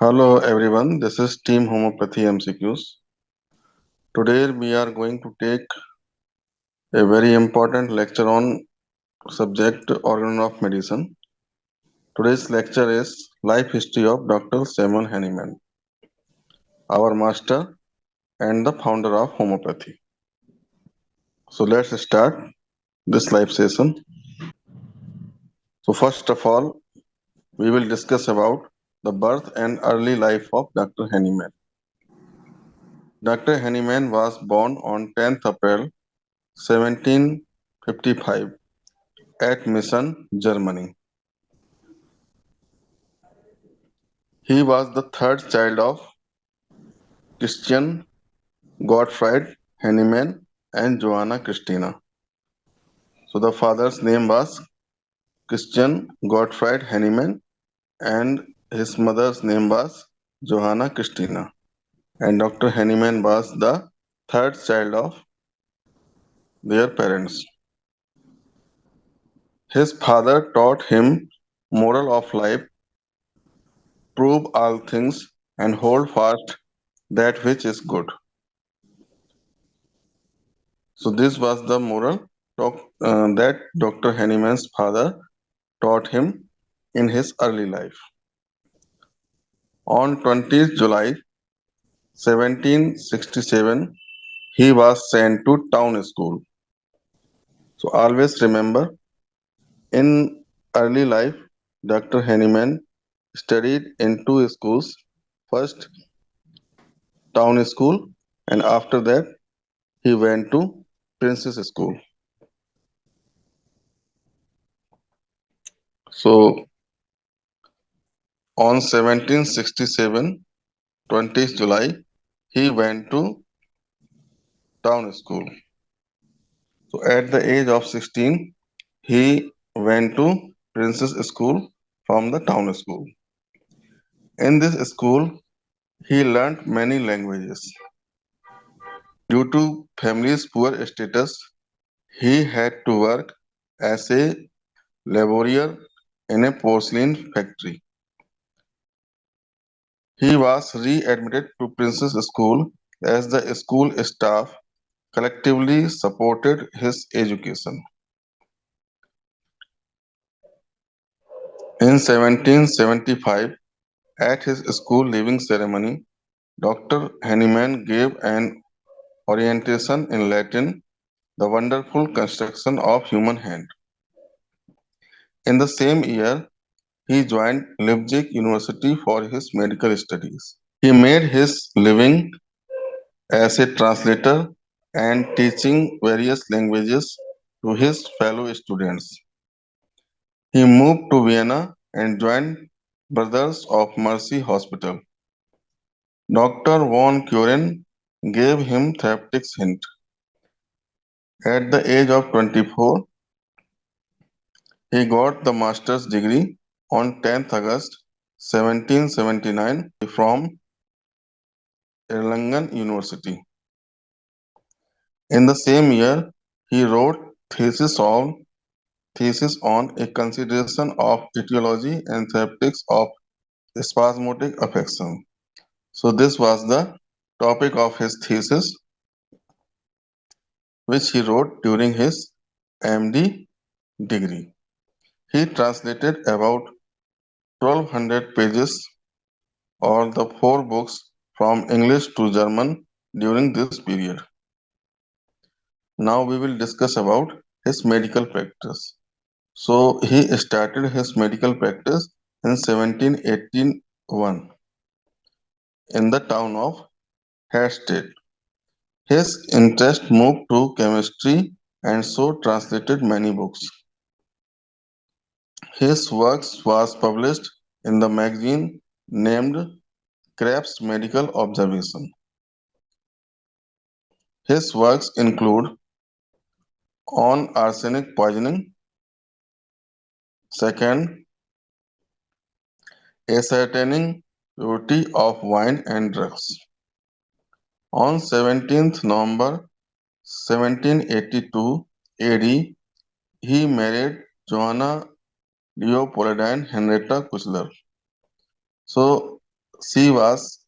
Hello everyone, this is Team Homeopathy MCQs. Today we are going to take a very important lecture on subject organ of medicine. Today's lecture is Life History of Dr. Samuel Hahnemann, our master and the founder of homeopathy. So let's start this live session. So first of all, we will discuss about the birth and early life of Dr. Hahnemann. Dr. Hahnemann was born on 10th April 1755 at Mission, Germany. He was the third child of Christian Gottfried Hahnemann and Johanna Christina. So the father's name was Christian Gottfried Hahnemann and his mother's name was Johanna Christina. And Dr. Hahnemann was the third child of their parents. His father taught him moral of life, prove all things, and hold fast that which is good. So this was the moral that Dr. Hahnemann's father taught him in his early life. On 20th July 1767, he was sent to town school. So always remember, in early life, Dr. Hahnemann studied in two schools. First, town school, and after that, he went to Princess School. So on 1767, 20th July, he went to town school. So at the age of 16, he went to Princess School from the town school. In this school, he learned many languages. Due to family's poor status, he had to work as a laborer in a porcelain factory. He was readmitted to Princess School as the school staff collectively supported his education. In 1775, at his school leaving ceremony, Dr. Hahnemann gave an orientation in Latin, the wonderful construction of human hand. In the same year, he joined Leipzig University for his medical studies. He made his living as a translator and teaching various languages to his fellow students. He moved to Vienna and joined Brothers of Mercy Hospital. Dr. von Kuren gave him therapeutics hint. At the age of 24, he got the master's degree on 10th August 1779 from Erlangen University. In the same year, he wrote thesis on a consideration of etiology and therapeutics of spasmodic affection. So this was the topic of his thesis, which he wrote during his MD degree. He translated about 1200 pages or the four books from English to German during this period. Now we will discuss about his medical practice. So he started his medical practice in 1781 in the town of Hastead. His interest moved to chemistry and so translated many books. His works was published in the magazine named Krebs Medical Observation. His works include On Arsenic Poisoning, second, Ascertaining Purity of Wine and Drugs. On 17th November 1782 AD, he married Joanna Leopoldine Henrietta Kuchler. So she was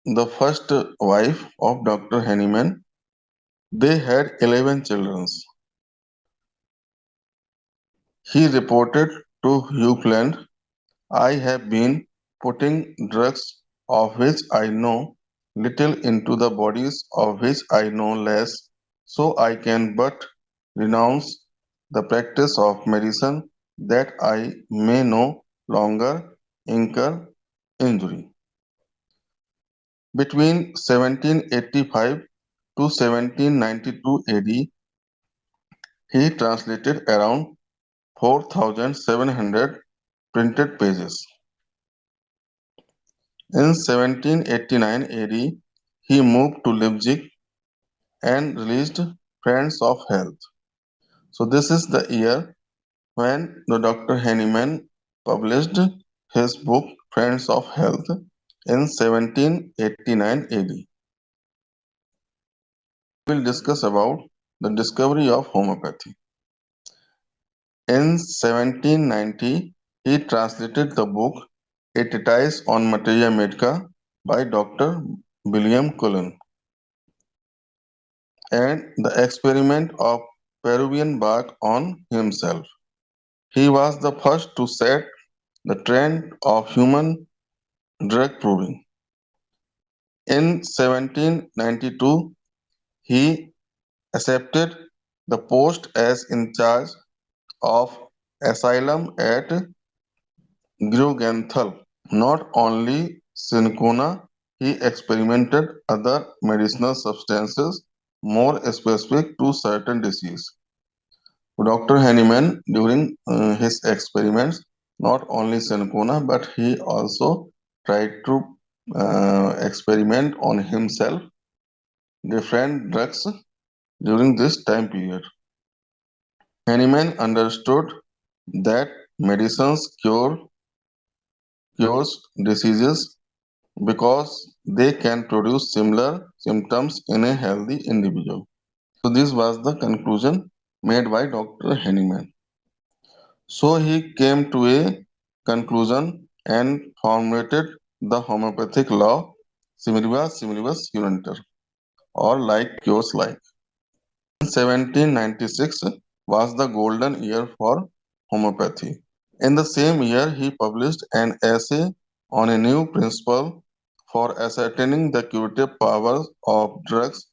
the first wife of Dr. Hahnemann. They had 11 children. He reported to Hugland, I have been putting drugs of which I know little into the bodies of which I know less, so I can but renounce the practice of medicine that I may no longer incur injury. Between 1785 to 1792 AD, he translated around 4,700 printed pages. In 1789 AD, he moved to Leipzig and released Friends of Health. So this is the year when the Dr. Hahnemann published his book Friends of Health in 1789 AD. We will discuss about the discovery of homeopathy. In 1790, he translated the book A Treatise on Materia Medica by Dr. William Cullen and the experiment of Peruvian bark on himself. He was the first to set the trend of human drug proving. In 1792, he accepted the post as in charge of asylum at Grugenthal. Not only cinchona, he experimented other medicinal substances more specific to certain diseases. Dr. Hahnemann, during his experiments, not only cinchona, but he also tried to experiment on himself different drugs during this time period. Hahnemann understood that medicines cures diseases because they can produce similar symptoms in a healthy individual. So this was the conclusion made by Dr. Hahnemann. So he came to a conclusion and formulated the homeopathic law similibus similibus uniter, or like cures like. In 1796 was the golden year for homeopathy. In the same year, he published an essay on a new principle for ascertaining the curative powers of drugs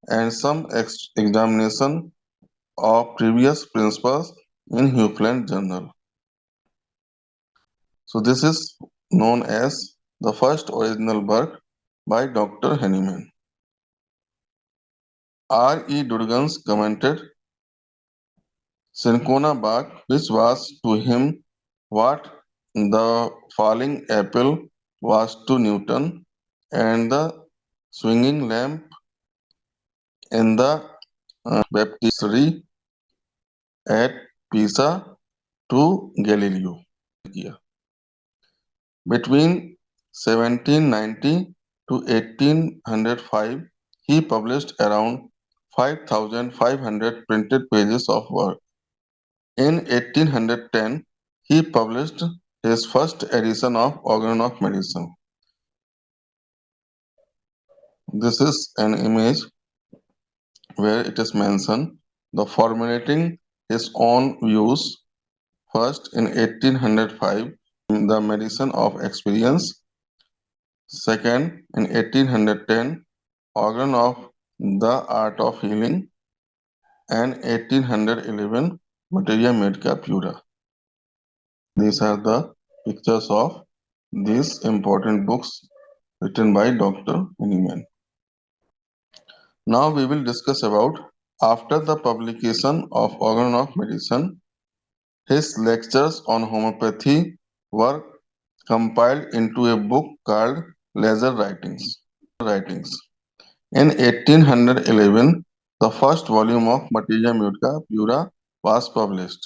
and some examination of previous principles in Huckland Journal. So this is known as the first original work by Dr. Hahnemann. R. E. Durgans commented, Cinchona bark, which was to him what the falling apple was to Newton, and the swinging lamp in the baptistery at Pisa to Galileo. Between 1790 to 1805, he published around 5,500 printed pages of work. In 1810, he published his first edition of Organ of Medicine. This is an image where it is mentioned the formulating his own views first in 1805 the medicine of experience, second in 1810 organ of the art of healing, and 1811 materia medica pura. These are the pictures of these important books written by Dr. Hahnemann. Now we will discuss about after the publication of Organ of Medicine, his lectures on homeopathy were compiled into a book called Leisure Writings. In 1811, the first volume of Materia Medica Pura was published.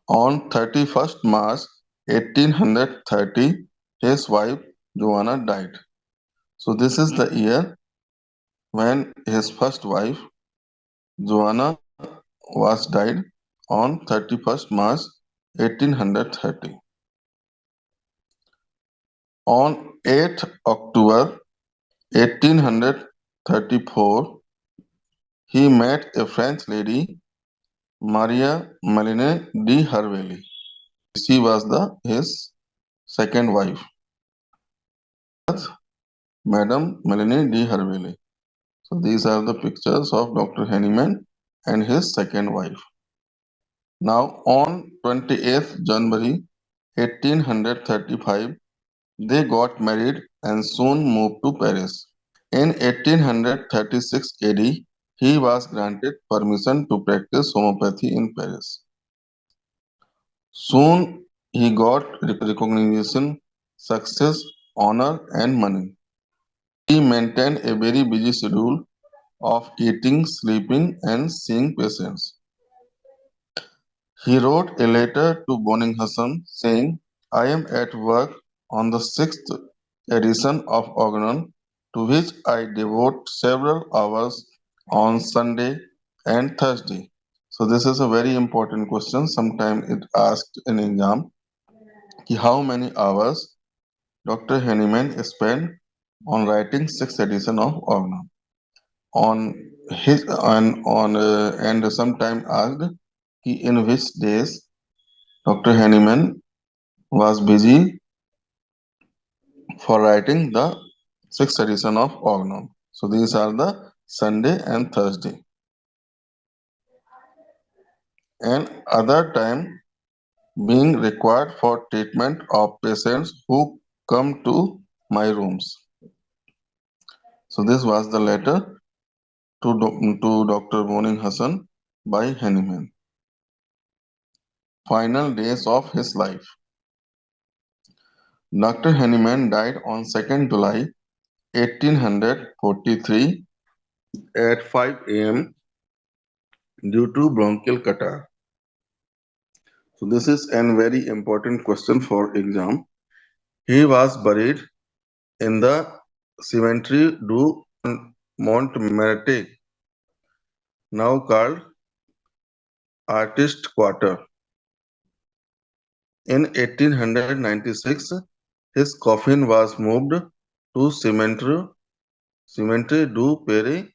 On 31st March 1830, his wife Joanna died. So this is the year when his first wife Joanna was died on 31st March 1830. On 8th October 1834, he met a French lady, Maria Maline de Hervely. She was his second wife, Madame Melanie de Hervely. So these are the pictures of Dr. Hahnemann and his second wife. Now on 28th January 1835, they got married and soon moved to Paris. In 1836 AD, he was granted permission to practice homeopathy in Paris. Soon he got recognition, success, honor, and money. He maintained a very busy schedule of eating, sleeping, and seeing patients. He wrote a letter to Bonninghausen saying, I am at work on the sixth edition of Organon, to which I devote several hours on Sunday and Thursday. So this is a very important question. Sometimes it asked in exam, how many hours Dr. Hahnemann spent on writing sixth edition of Organon. On his on and sometime asked in which days Dr. Hahnemann was busy for writing the sixth edition of Organon. So these are the Sunday and Thursday. And other time being required for treatment of patients who come to my rooms. So this was the letter to Dr. Monin Hassan by Hahnemann. Final days of his life. Dr. Hahnemann died on 2nd July 1843 at 5 a.m. due to bronchial catarrh. So this is a very important question for exam. He was buried in the cemetery du Montmartre, now called Artist Quarter. In 1896, his coffin was moved to Cemetery du Père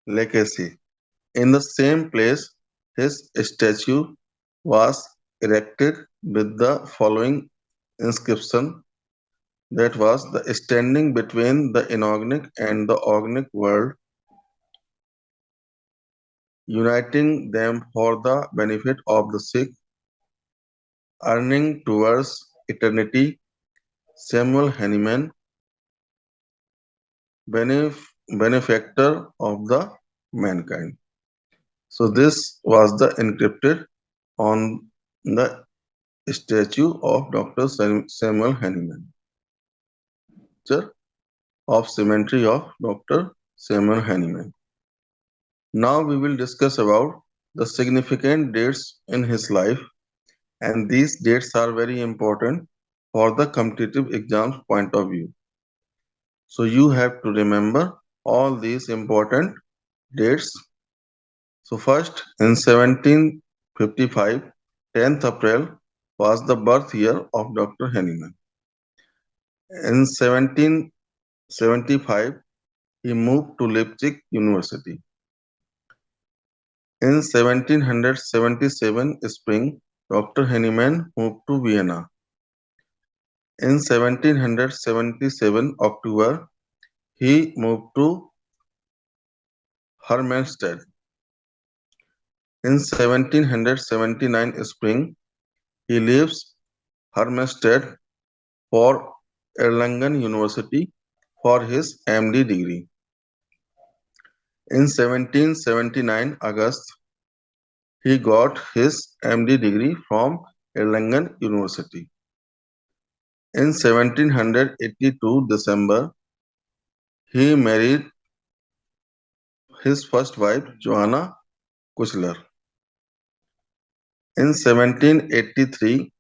Lachaise. In the same place, his statue was erected with the following inscription, that was the standing between the inorganic and the organic world, uniting them for the benefit of the sick, earning towards eternity, Samuel Hahnemann, benefactor of the mankind. So this was the encrypted on the statue of Dr. Samuel Hahnemann. Of cemetery of Dr. Samuel Hahnemann. Now we will discuss about the significant dates in his life, and these dates are very important for the competitive exams point of view. So you have to remember all these important dates. So first, in 1755, 10th April was the birth year of Dr. Hahnemann. In 1775, he moved to Leipzig University. In 1777 spring, Dr. Hahnemann moved to Vienna. In 1777 October, he moved to Hermannstadt. In 1779 spring, he leaves Hermannstadt for Erlangen University for his MD degree. In 1779 August, he got his MD degree from Erlangen University. In 1782 December, he married his first wife, Johanna Kuchler. In 1783,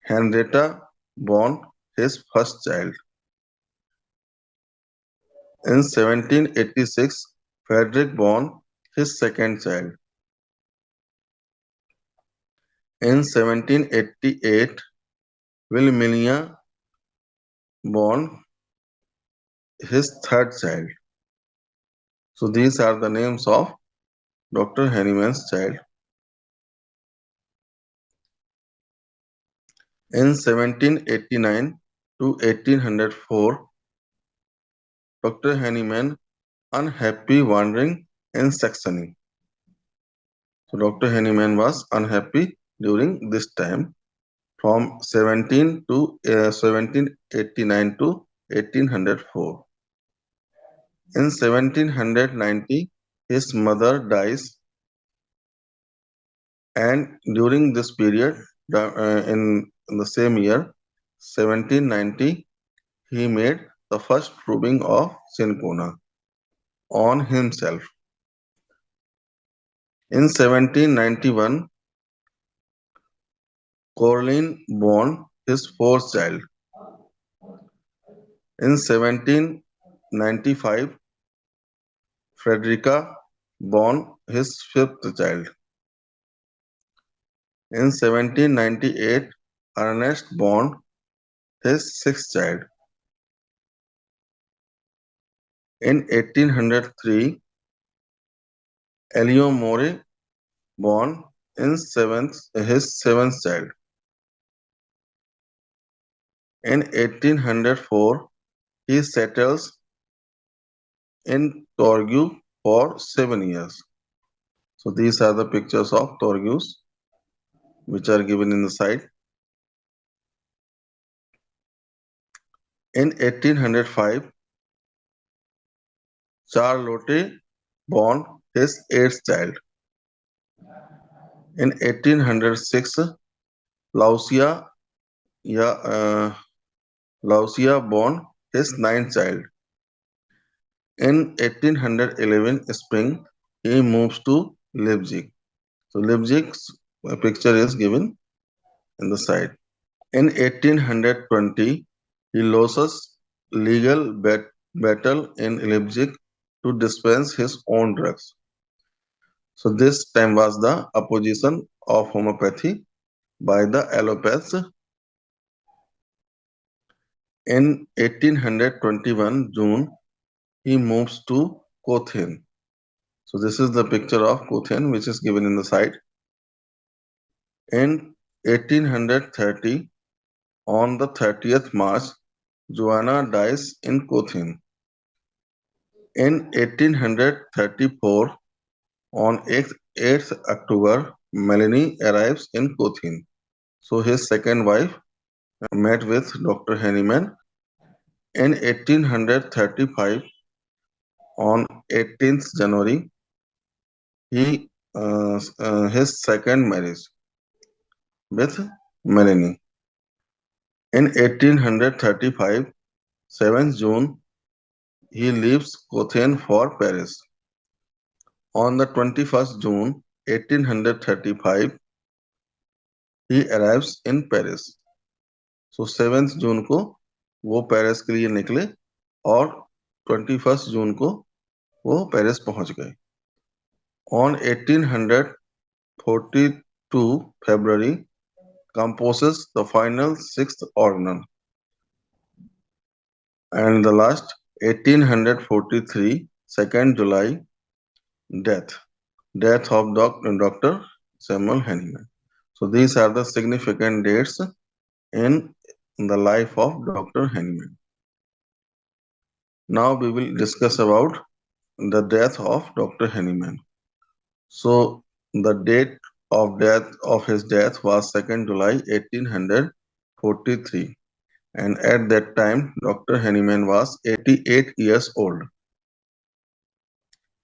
Henrietta born his first child. In 1786, Frederick born his second child. In 1788, Wilhelmina born his third child. So these are the names of Dr. Hahnemann's child. In 1789 to 1804, Dr. Hahnemann unhappy wandering in Saxony. So Dr. Hahnemann was unhappy during this time from 1789 to 1804. In 1790, his mother dies, and during this period, in the same year, 1790, he made the first proving of cinchona on himself. In 1791, Corlin born his fourth child. In 1795, Frederica born his fifth child. In 1798, Ernest born his sixth child. In 1803, Eleonore born his seventh child. In 1804, he settles in Torgu for 7 years. So these are the pictures of Torgus which are given in the side. In 1805, Charlotte born his eighth child. In 1806, Lausia, Lausia born his ninth child. In 1811 spring, he moves to Leipzig. So Leipzig's picture is given in the side. In 1820, he loses legal battle in Leipzig to dispense his own drugs. So this time was the opposition of homeopathy by the allopaths. In 1821 June, he moves to Cothen. So this is the picture of Cothen which is given in the side. In 1830, on the 30th March, Joanna dies in Cothen. In 1834, on 8th October, Melanie arrives in Cothen. So his second wife met with Dr. Hahnemann. In 1835, on 18th January, his second marriage with Melanie. In 1835, 7th June, he leaves Cothen for Paris. On the 21st June 1835, he arrives in Paris. So 7th जून को वो Paris के लिए निकले और 21st जून को वो Paris पहुंच गए. On 1842 February, composes the final sixth organ. And the last 1843 2nd July, death of Dr. Samuel Hahnemann. So these are the significant dates in the life of Dr. Hahnemann. Now we will discuss about the death of Dr. Hahnemann. So the date of his death was 2nd July 1843, and at that time Dr. Hahnemann was 88 years old.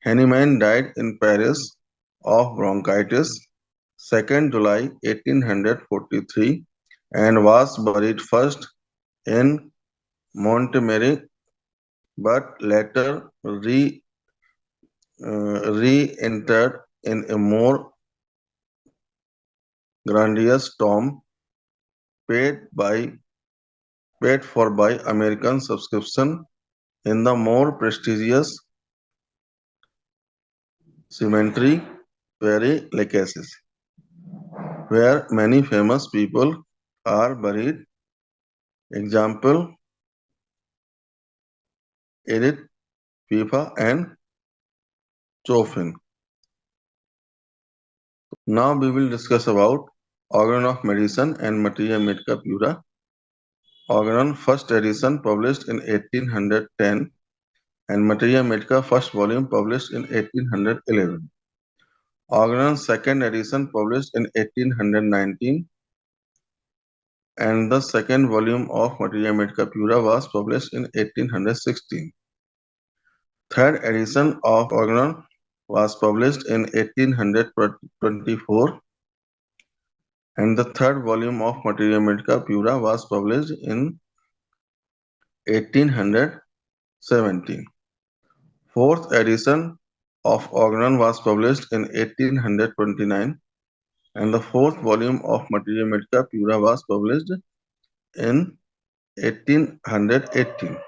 Hahnemann died in Paris of bronchitis 2nd July 1843 and was buried first in Montmartre, but later re-entered in a more grandiose tomb paid for by American subscription in the more prestigious cemetery Père Lachaise. where many famous people are buried. Example, Edith, Piaf, and Chopin. Now we will discuss about Organ of Medicine and Materia Medica Pura. Organon first edition published in 1810 and Materia Medica first volume published in 1811. Organon second edition published in 1819 and the second volume of Materia Medica Pura was published in 1816. Third edition of Organon was published in 1824 and the third volume of Materia Medica Pura was published in 1817. Fourth edition of Organon was published in 1829 and the fourth volume of Materia Medica Pura was published in 1818.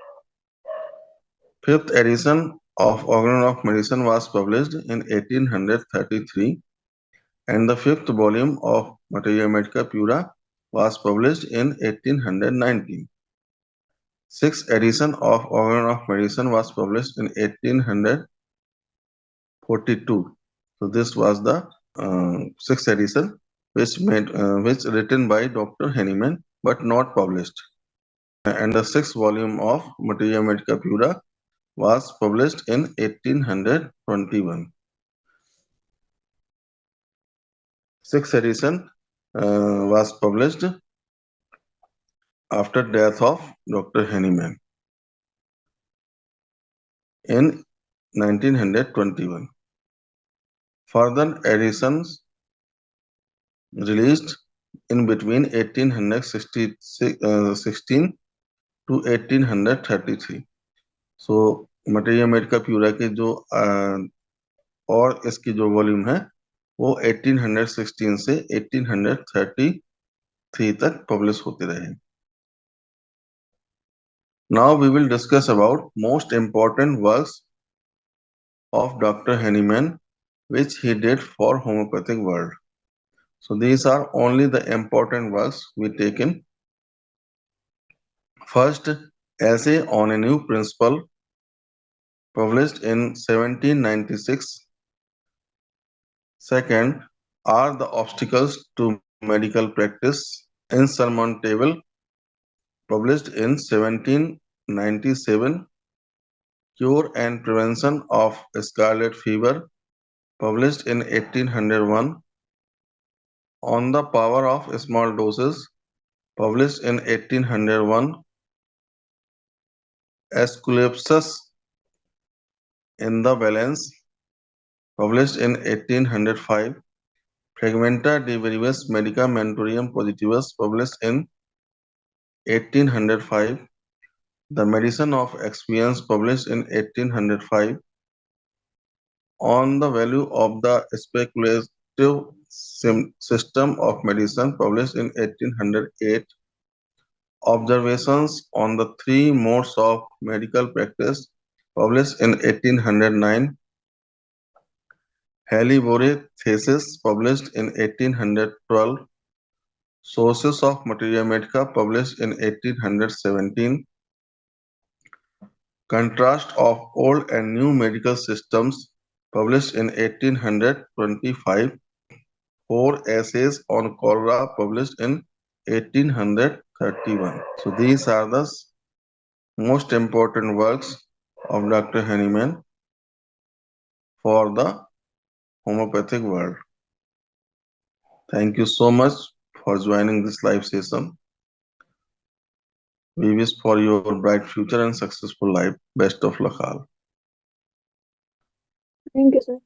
Fifth edition of Organon of Medicine was published in 1833 and the fifth volume of Materia Medica Pura was published in 1819. Sixth edition of Organon of Medicine was published in 1842. So this was the sixth edition, which written by Dr. Hahnemann but not published. And the sixth volume of Materia Medica Pura was published in 1821. Sixth edition was published after death of Dr. Hahnemann in 1921. Further editions released in between 1816 to 1833. So Materia Medica Pura के जो और इसकी जो volume है वो 1816 से 1833 तक publish होते रहे. Now we will discuss about most important works of Dr. Hahnemann which he did for homeopathic world. So these are only the important works we take in. First, Essay on a New Principle, published in 1796. Second, Are the Obstacles to Medical Practice Insurmountable, published in 1797. Cure and Prevention of Scarlet Fever, published in 1801. On the Power of Small Doses, published in 1801. Aesculapius in the Balance, published in 1805. Fragmenta de Varibus Medicamentorium Positivus, published in 1805. The Medicine of Experience, published in 1805. On the Value of the Speculative System of Medicine, published in 1808. Observations on the Three Modes of Medical Practice, published in 1809. Halibore Thesis, published in 1812. Sources of Materia Medica, published in 1817. Contrast of Old and New Medical Systems, published in 1825. 4 Essays on Cholera, published in 1831. So these are the most important works of Dr. Hahnemann for the homeopathic world. Thank you so much for joining this live session. We wish for your bright future and successful life. Best of luck all. Thank you, sir.